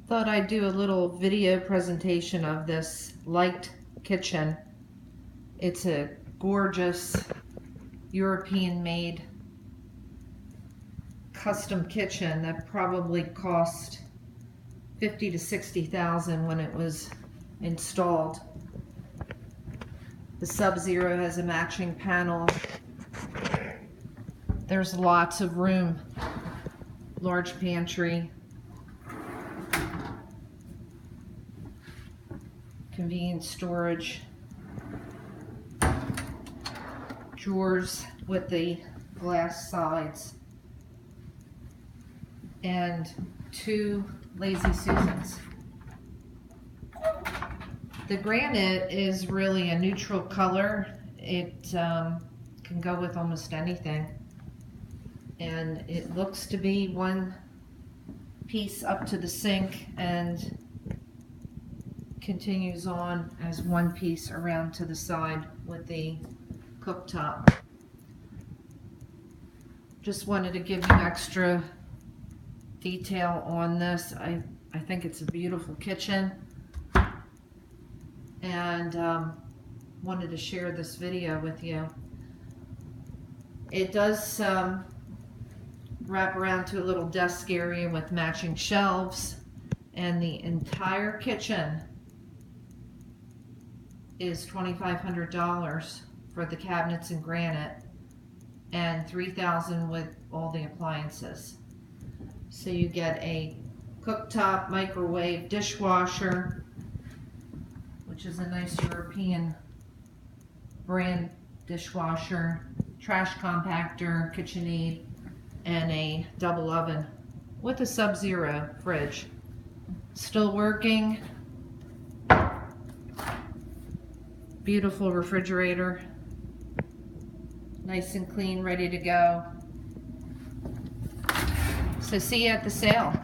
Thought I'd do a little video presentation of this light kitchen. It's a gorgeous European made custom kitchen that probably cost $50,000 to $60,000 when it was installed. The Sub-Zero has a matching panel. There's lots of room, large pantry, convenient storage, drawers with the glass sides, and 2 Lazy Susans. The granite is really a neutral color. It can go with almost anything, and it looks to be one piece up to the sink and continues on as one piece around to the side with the cooktop. Just wanted to give you extra detail on this. I think it's a beautiful kitchen, and wanted to share this video with you. It does wrap around to a little desk area with matching shelves, and the entire kitchen is $2,500 for the cabinets in granite and $3,000 with all the appliances. So you get a cooktop, microwave, dishwasher, which is a nice European brand dishwasher, trash compactor, KitchenAid, and a double oven with a Sub-Zero fridge. Still working. Beautiful refrigerator, nice and clean, ready to go. So see you at the sale.